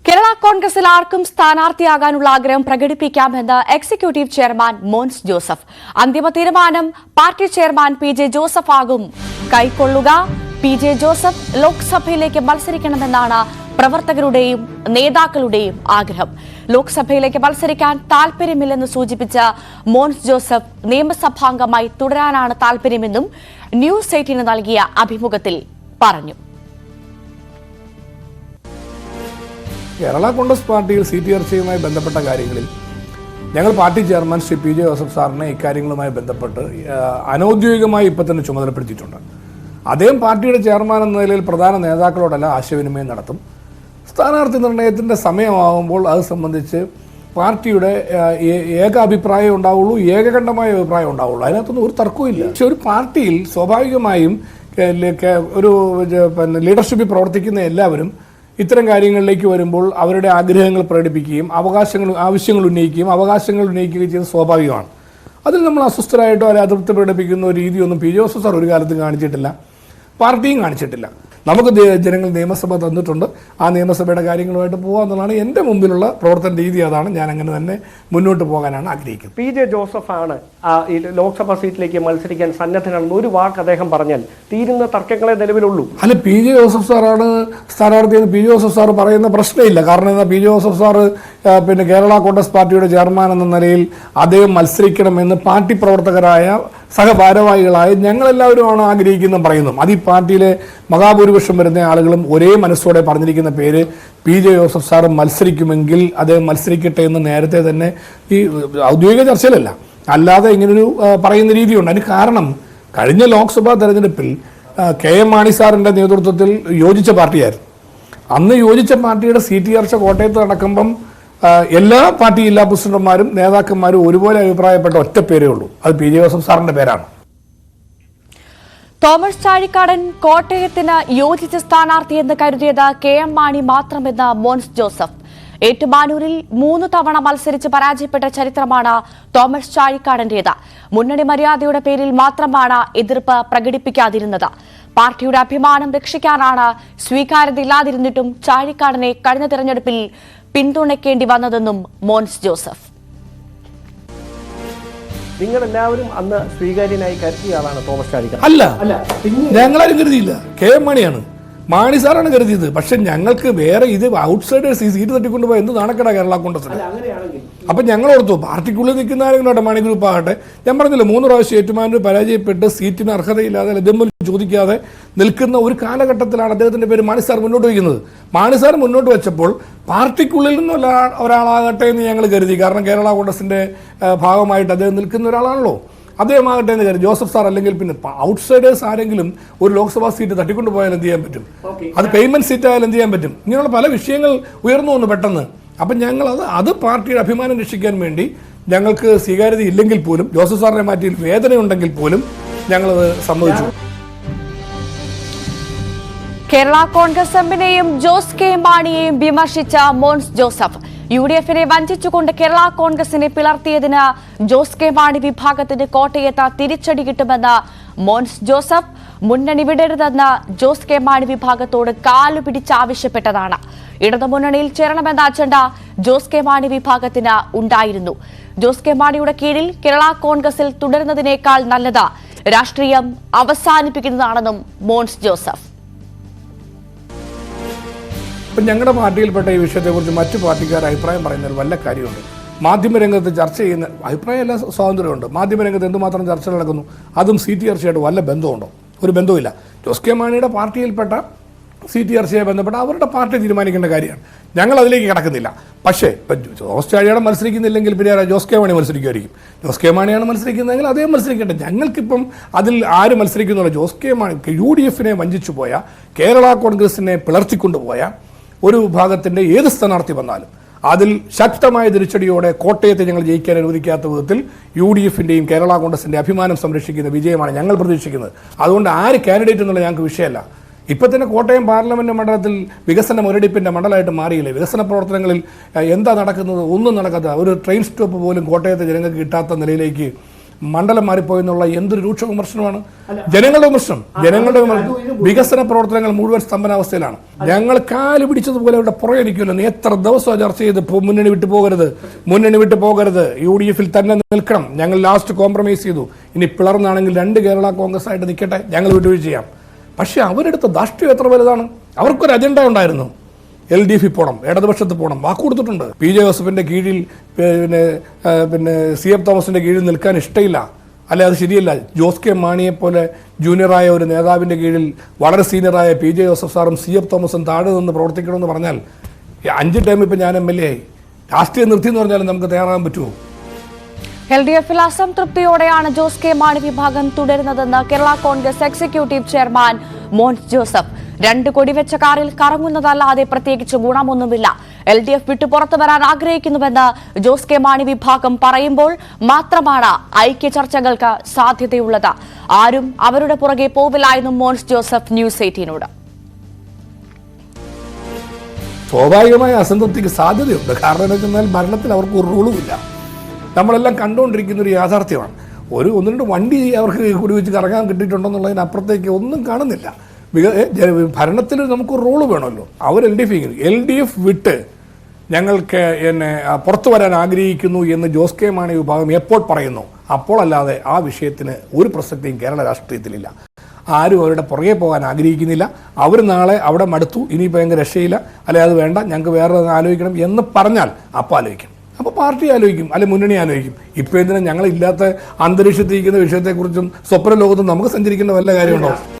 കേരള കോൺഗ്രസിൽ ആർക്കും സ്ഥാനാർത്ഥിയാകാനുള്ള ആഗ്രഹം പ്രകടിപ്പിക്കാമെന്ന് എക്സിക്യൂട്ടീവ് ചെയർമാൻ മോൻസ് ജോസഫ്. അന്തിമ തീരുമാനം പാർട്ടി ചെയർമാൻ പി.ജെ. ജോസഫ് ആകും കൈക്കൊള്ളുക. പി.ജെ. ജോസഫ് ലോക്സഭയിലേക്ക് മത്സരിക്കണമെന്നാണ് പ്രവർത്തകരുടെയും നേതാക്കളുടെയും ആഗ്രഹം. ലോക്സഭയിലേക്ക് മത്സരിക്കാൻ താൽപര്യമില്ലെന്ന് സൂചിപ്പിച്ച മോൻസ് ജോസഫ് നിയമസഭാംഗമായി തുടരാനാണ് താൽപര്യമെന്നും ന്യൂസ് 18 നൽകിയ അഭിമുഖത്തിൽ പറഞ്ഞു. കേരള കോൺഗ്രസ് പാർട്ടിയിൽ സീറ്റ് ചർച്ചയുമായി ബന്ധപ്പെട്ട കാര്യങ്ങളിൽ ഞങ്ങൾ party chairman Shri PJ. Joseph സാറിനെ ഇക്കാര്യങ്ങളുമായി ബന്ധപ്പെട്ട് അനൌദ്യോഗികമായി ഇപ്പോൾ തന്നെ ചുമതലപ്പെടുത്തിയിട്ടുണ്ട്. അദ്ദേഹം പാർട്ടിയുടെ ചെയർമാൻ എന്ന നിലയിൽ പ്രധാന നേതാക്കളോടെല്ലാം ആശയവിനിമയം നടത്തും. സ്ഥാനാർത്ഥി നിർണയത്തിൻ്റെ സമയമാകുമ്പോൾ അത് സംബന്ധിച്ച് പാർട്ടിയുടെ ഏക അഭിപ്രായം ഉണ്ടാവുള്ളൂ, ഏകകണ്ഠമായ അഭിപ്രായം ഉണ്ടാവുള്ളൂ. അതിനകത്തൊന്നും ഒരു തർക്കവുമില്ല. പക്ഷെ ഒരു പാർട്ടിയിൽ സ്വാഭാവികമായും ഒരു ലീഡർഷിപ്പിൽ പ്രവർത്തിക്കുന്ന എല്ലാവരും ഇത്തരം കാര്യങ്ങളിലേക്ക് വരുമ്പോൾ അവരുടെ ആഗ്രഹങ്ങൾ പ്രകടിപ്പിക്കുകയും ആവശ്യങ്ങൾ ഉന്നയിക്കുകയും ചെയ്യുന്നത് സ്വാഭാവികമാണ്. അതിൽ നമ്മൾ അസ്വസ്ഥരായിട്ടോ അല്ലെങ്കിൽ അതൃപ്തി പ്രകടിപ്പിക്കുന്ന ഒരു രീതിയൊന്നും പി.ജെ. ജോസഫ് സാർ ഒരു കാലത്തും കാണിച്ചിട്ടില്ല, പാർട്ടിയും കാണിച്ചിട്ടില്ല. നമുക്ക് ജനങ്ങൾ നിയമസഭ തന്നിട്ടുണ്ട്, ആ നിയമസഭയുടെ കാര്യങ്ങളുമായിട്ട് പോകാമെന്നുള്ളതാണ് എൻ്റെ മുമ്പിലുള്ള പ്രവർത്തന രീതി. അതാണ് ഞാൻ അങ്ങനെ തന്നെ മുന്നോട്ട് പോകാനാണ് ആഗ്രഹിക്കുന്നത്. പി.ജെ. ജോസഫാണ് ഈ ലോക്സഭാ സീറ്റിലേക്ക് മത്സരിക്കാൻ സന്നദ്ധനാണെന്ന് ഒരു വാക്ക് അദ്ദേഹം പറഞ്ഞാൽ തീരുന്ന തർക്കങ്ങളെ നിലവിലുള്ളൂ. അല്ല, പി.ജെ. ജോസഫ് സാറാണ് സ്ഥാനാർത്ഥിയെന്ന് പി.ജെ. ജോസഫ് സാർ പറയുന്ന പ്രശ്നമില്ല. കാരണം എന്താ, PJ. Joseph sir Kerala Congress പാർട്ടിയുടെ ചെയർമാൻ എന്ന നിലയിൽ അദ്ദേഹം മത്സരിക്കണമെന്ന് പാർട്ടി പ്രവർത്തകരായ സഹഭാരവാഹികളായ ഞങ്ങളെല്ലാവരുമാണ് ആഗ്രഹിക്കുന്നതും പറയുന്നതും. അത് ഈ പാർട്ടിയിലെ മഹാഭൂരിപക്ഷം വരുന്ന ആളുകളും ഒരേ മനസ്സോടെ പറഞ്ഞിരിക്കുന്ന പേര് പി.ജെ. ജോസഫ് സാർ മത്സരിക്കുമെങ്കിൽ അദ്ദേഹം മത്സരിക്കട്ടെ എന്ന് നേരത്തെ തന്നെ ഈ ഔദ്യോഗിക ചർച്ചയിലല്ല, അല്ലാതെ ഇങ്ങനൊരു പറയുന്ന രീതിയുണ്ട്. അതിന് കാരണം കഴിഞ്ഞ ലോക്സഭാ തെരഞ്ഞെടുപ്പിൽ കെ.എം. മാണി സാറിൻ്റെ നേതൃത്വത്തിൽ യോജിച്ച പാർട്ടിയായിരുന്നു. അന്ന് യോജിച്ച പാർട്ടിയുടെ സീറ്റ് ചർച്ച കോട്ടയത്ത് നടക്കുമ്പം എല്ലാ പാർട്ടി ജില്ലാ പ്രസിഡന്റുമാരും നേതാക്കന്മാരും ഒരുപോലെ അഭിപ്രായപ്പെട്ട ഒറ്റ പേരേ ഉള്ളൂ, അത് പി.ജെ. ജോസഫ് സാറിന്റെ പേരാണ്. തോമസ് ചാഴിക്കാടൻ കോട്ടയത്തിന് യോജിച്ച സ്ഥാനാർത്ഥിയെന്ന് കരുതിയത് കെ.എം. മാണി മാത്രമെന്ന് മോൻസ് ജോസഫ്. ഏറ്റുമാനൂരിൽ 3 തവണ മത്സരിച്ച് പരാജയപ്പെട്ട ചരിത്രമാണ് തോമസ് ചാഴിക്കാടന്റേത്. മുന്നണി മര്യാദയുടെ പേരിൽ മാത്രമാണ് എതിർപ്പ് പ്രകടിപ്പിക്കാതിരുന്നത്. പാർട്ടിയുടെ അഭിമാനം രക്ഷിക്കാനാണ് സ്വീകാര്യതയില്ലാതിരുന്നിട്ടും ചാഴിക്കാടനെ കഴിഞ്ഞ തെരഞ്ഞെടുപ്പിൽ പിന്തുണയ്ക്കേണ്ടി വന്നതെന്നും മോൻസ് ജോസഫ്. നിങ്ങളെല്ലാവരും അന്ന് സ്വീകാര്യനായി കരുതിയ ആളാണ് തോമസ് ചാഴിക്കാടൻ. അല്ല, ഞങ്ങളാരും കരുതിയില്ല, കെ.എം. മാണിയാണ്, മാണി സാറാണ് കരുതിയത്. പക്ഷെ ഞങ്ങൾക്ക് വേറെ ഇത് ഔട്ട്സൈഡേഴ്സ് ഈ സീറ്റ് തട്ടിക്കൊണ്ടുപോയി എന്ത് നാണക്കേടാ കേരള കോൺഗ്രസിന്. അപ്പം ഞങ്ങൾ ഓർത്തു പാർട്ടിക്കുള്ളിൽ നിൽക്കുന്ന ആരെങ്കിലും ആട്ടെ, മാണി ഗ്രൂപ്പ് ആകട്ടെ. ഞാൻ പറഞ്ഞില്ല, 3 പ്രാവശ്യം ഏറ്റുമാനൂർ പരാജയപ്പെട്ട് സീറ്റിന് അർഹതയില്ലാതെ ഇതും ചോദിക്കാതെ നിൽക്കുന്ന ഒരു കാലഘട്ടത്തിലാണ് അദ്ദേഹത്തിൻ്റെ പേര് മാണി സാർ മുന്നോട്ട് വയ്ക്കുന്നത്. മാണി സാർ മുന്നോട്ട് വെച്ചപ്പോൾ പാർട്ടിക്കുള്ളിൽ നിന്നുള്ള ഒരാളാകട്ടെ എന്ന് ഞങ്ങൾ കരുതി. കാരണം കേരള കോൺഗ്രസിൻ്റെ ഭാഗമായിട്ട് അദ്ദേഹം നിൽക്കുന്ന ഒരാളാണല്ലോ, അദ്ദേഹമാകട്ടെ എന്ന് കരുതി. ജോസഫ് സാർ അല്ലെങ്കിൽ പിന്നെ ഔട്ട്സൈഡേഴ്സ് ആരെങ്കിലും ഒരു ലോക്സഭാ സീറ്റ് തട്ടിക്കൊണ്ടു പോയാൽ എന്ത് ചെയ്യാൻ പറ്റും? അത് പേയ്മെന്റ് സീറ്റ് ആയാലും എന്ത് ചെയ്യാൻ പറ്റും? ഇങ്ങനെയുള്ള പല വിഷയങ്ങൾ ഉയർന്നു വന്നു പെട്ടെന്ന്. അപ്പം ഞങ്ങൾ അത് പാർട്ടിയുടെ അഭിമാനം രക്ഷിക്കാൻ വേണ്ടി ഞങ്ങൾക്ക് സ്വീകാര്യത ഇല്ലെങ്കിൽ പോലും, ജോസഫ് സാറിനെ മാറ്റി വേദനയുണ്ടെങ്കിൽ പോലും ഞങ്ങളത് സമ്മതിച്ചു. കേരള കോൺഗ്രസ് എമ്മിനെയും ജോസ് കെ മാണിയെയും വിമർശിച്ച മോൻസ് ജോസഫ്. UDF-നെ വഞ്ചിച്ചുകൊണ്ട് കേരള കോൺഗ്രസിനെ പിളർത്തിയതിന് ജോസ് കെ മാണി വിഭാഗത്തിന് കോട്ടയത്ത് തിരിച്ചടി കിട്ടുമെന്ന് മോൻസ് ജോസഫ്. മുന്നണി വിടരുതെന്ന് ജോസ് കെ മാണി വിഭാഗത്തോട് കാലുപിടിച്ചാവശ്യപ്പെട്ടതാണ്. ഇടതുമുന്നണിയിൽ ചേരണമെന്ന അജണ്ട ജോസ് കെ മാണി വിഭാഗത്തിന് ഉണ്ടായിരുന്നു. ജോസ് കെ മാണിയുടെ കീഴിൽ കേരള കോൺഗ്രസിൽ തുടരുന്നതിനേക്കാൾ നല്ലത് രാഷ്ട്രീയം അവസാനിപ്പിക്കുന്നതാണെന്നും മോൻസ് ജോസഫ്. ഇപ്പം ഞങ്ങളുടെ പാർട്ടിയിൽപ്പെട്ട ഈ വിഷയത്തെക്കുറിച്ച് മറ്റു പാർട്ടിക്കാർ അഭിപ്രായം പറയുന്നതിൽ വല്ല കാര്യമുണ്ട്. മാധ്യമരംഗത്ത് ചർച്ച ചെയ്യുന്ന അഭിപ്രായം എല്ലാ സ്വാതന്ത്ര്യമുണ്ട്. മാധ്യമരംഗത്ത് എന്തുമാത്രം ചർച്ച നടക്കുന്നു, അതും സീറ്റ് ചർച്ചയായിട്ട് വല്ല ബന്ധമുണ്ടോ? ഒരു ബന്ധവുമില്ല. ജോസ് കെ മാണിയുടെ പാർട്ടിയിൽപ്പെട്ട സീറ്റ് ചർച്ചയെ ബന്ധപ്പെട്ട അവരുടെ പാർട്ടി തീരുമാനിക്കേണ്ട കാര്യമാണ്. ഞങ്ങൾ അതിലേക്ക് കിടക്കുന്നില്ല. പക്ഷേ ഇപ്പം ജോസ് ചാഴികാടൻ മത്സരിക്കുന്നില്ലെങ്കിൽ പിന്നെ ജോസ് കെ മാണി മത്സരിക്കുമായിരിക്കും. ജോസ് കെ മാണിയാണ് മത്സരിക്കുന്നതെങ്കിൽ അദ്ദേഹം മത്സരിക്കട്ടെ. ഞങ്ങൾക്കിപ്പം അതിൽ ആര് മത്സരിക്കുന്നുള്ള ജോസ് കെ മാണി UDF-നെ വഞ്ചിച്ചു പോയ, കേരള കോൺഗ്രസിനെ പിളർത്തിക്കൊണ്ടുപോയ ഒരു വിഭാഗത്തിൻ്റെ ഏത് സ്ഥാനാർത്ഥി വന്നാലും അതിൽ ശക്തമായ തിരിച്ചടിയോടെ കോട്ടയത്തെ ഞങ്ങൾ ജയിക്കാൻ അനുവദിക്കാത്ത വിധത്തിൽ UDF-ൻ്റെയും കേരള കോൺഗ്രസിൻ്റെ അഭിമാനം സംരക്ഷിക്കുന്ന വിജയമാണ് ഞങ്ങൾ പ്രതീക്ഷിക്കുന്നത്. അതുകൊണ്ട് ആര് കാൻഡിഡേറ്റ് എന്നുള്ള ഞങ്ങൾക്ക് വിഷയമല്ല. ഇപ്പം തന്നെ കോട്ടയം പാർലമെൻറ്റ് മണ്ഡലത്തിൽ വികസന മുരടിപ്പിൻ്റെ മണ്ഡലമായിട്ട് മാറിയില്ലേ? വികസന പ്രവർത്തനങ്ങളിൽ എന്താ നടക്കുന്നത്? ഒന്നും നടക്കാത്ത ഒരു ട്രെയിൻ സ്റ്റോപ്പ് പോലും കോട്ടയത്തെ ജനങ്ങൾക്ക് കിട്ടാത്ത നിലയിലേക്ക് മണ്ഡലം മാറിപ്പോയെന്നുള്ള എന്തൊരു രൂക്ഷ വിമർശനമാണ്. ജനങ്ങളുടെ വികസന പ്രവർത്തനങ്ങൾ മുഴുവൻ സ്തംഭനാവസ്ഥയിലാണ്. ഞങ്ങൾ കാല് പിടിച്ചതുപോലെ ഇവിടെ പുറകെയിരിക്കുമല്ലോ. നീ എത്ര ദിവസം ചർച്ച ചെയ്ത് മുന്നണി വിട്ടു പോകരുത്, UDF തന്നെ നിൽക്കണം. ഞങ്ങൾ ലാസ്റ്റ് കോംപ്രമൈസ് ചെയ്തു. ഇനി പിളർന്നാണെങ്കിൽ 2 കേരള കോൺഗ്രസ് ആയിട്ട് നിൽക്കട്ടെ, ഞങ്ങൾ വിട്ടുവീഴ്ച ചെയ്യാം. പക്ഷെ അവരെടുത്ത ധാർഷ്ട്യം എത്ര വലുതാണ്. അവർക്കൊരു അജണ്ട ഉണ്ടായിരുന്നു. LDF പോകണം, ഇടതുപക്ഷത്ത് പോകണം, വാക്ക് കൊടുത്തിട്ടുണ്ട്. PJ ജോസഫിന്റെ കീഴിൽ പിന്നെ CF തോമസിന്റെ കീഴിൽ നിൽക്കാൻ ഇഷ്ടമില്ല. അല്ലെ, അത് ശരിയല്ല. ജോസ് കെ മാണിയെ പോലെ ജൂനിയറായ ഒരു നേതാവിന്റെ കീഴിൽ വളരെ സീനിയറായ PJ ജോസഫ് സാറും CF തോമസും താഴെ നിന്ന് പ്രവർത്തിക്കണമെന്ന് പറഞ്ഞാൽ 5 ടൈം ഇപ്പം ഞാൻ MLA ആയി, രാഷ്ട്രീയം നിർത്തി എന്ന് പറഞ്ഞാലും നമുക്ക് തയ്യാറാകാൻ പറ്റുമോ? LDFൽ അസംതൃപ്തിയോടെയാണ് ജോസ് കെ മാണി വിഭാഗം തുടരുന്നതെന്ന് കേരള കോൺഗ്രസ് എക്സിക്യൂട്ടീവ് ചെയർമാൻ മോൻസ് ജോസഫ്. 2 കൊടിവെച്ച കാറിൽ കറങ്ങുന്നതല്ലാതെ പ്രത്യേകിച്ച് ഗുണമൊന്നുമില്ല. LDF വിട്ടു പുറത്തു വരാൻ ആഗ്രഹിക്കുന്നുവെന്ന് ജോസ് കെ മാണി വിഭാഗം പറയുമ്പോൾ മാത്രമാണ് ഐക്യ ചർച്ചകൾക്ക് സാധ്യതയുള്ളത്. ആരും അവരുടെ പുറകെ പോവില്ല എന്നും മോൻസ് ജോസഫ് ന്യൂസ് 18നോട്. സ്വാഭാവികമായ അസംതൃപ്തിക്ക് സാധ്യതയുണ്ട്. കാരണം എന്ന് വെച്ചാൽ ഭരണത്തിൽ അവർക്ക് ഒരു റൂളുമില്ല. നമ്മളെല്ലാം കണ്ടുകൊണ്ടിരിക്കുന്ന ഒരു യാഥാർത്ഥ്യമാണ്. 1-2 വണ്ടി അവർക്ക് കുടിവെച്ച് കറങ്ങാൻ കിട്ടിയിട്ടുണ്ടെന്നുള്ളതിനപ്പുറത്തേക്ക് ഒന്നും കാണുന്നില്ല. ഭരണത്തിൽ നമുക്ക് റോള് വേണമല്ലോ. അവർ LDF വിട്ട് ഞങ്ങൾക്ക് പുറത്തു വരാൻ ആഗ്രഹിക്കുന്നു എന്ന് ജോസ് കെ മാണി വിഭാഗം എപ്പോൾ പറയുന്നു, അപ്പോൾ അല്ലാതെ ആ വിഷയത്തിന് ഒരു പ്രസക്തിയും കേരള രാഷ്ട്രീയത്തിലില്ല. ആരും അവരുടെ പുറകെ പോകാൻ ആഗ്രഹിക്കുന്നില്ല. അവർ നാളെ അവിടെ മടുത്തു, ഇനിയിപ്പോൾ ഞങ്ങൾക്ക് രക്ഷയില്ല, അല്ലെ അത് വേണ്ട, ഞങ്ങൾക്ക് വേറെ ആലോചിക്കണം എന്ന് പറഞ്ഞാൽ അപ്പോൾ ആലോചിക്കും. അപ്പോൾ പാർട്ടി ആലോചിക്കും, അല്ലെ മുന്നണി ആലോചിക്കും. ഇപ്പോൾ എന്തിനാ ഞങ്ങളില്ലാത്ത അന്തരീക്ഷത്തിരിക്കുന്ന വിഷയത്തെക്കുറിച്ചും സ്വപ്ന ലോകത്തും നമുക്ക് സഞ്ചരിക്കേണ്ട വല്ല കാര്യമുണ്ടോ?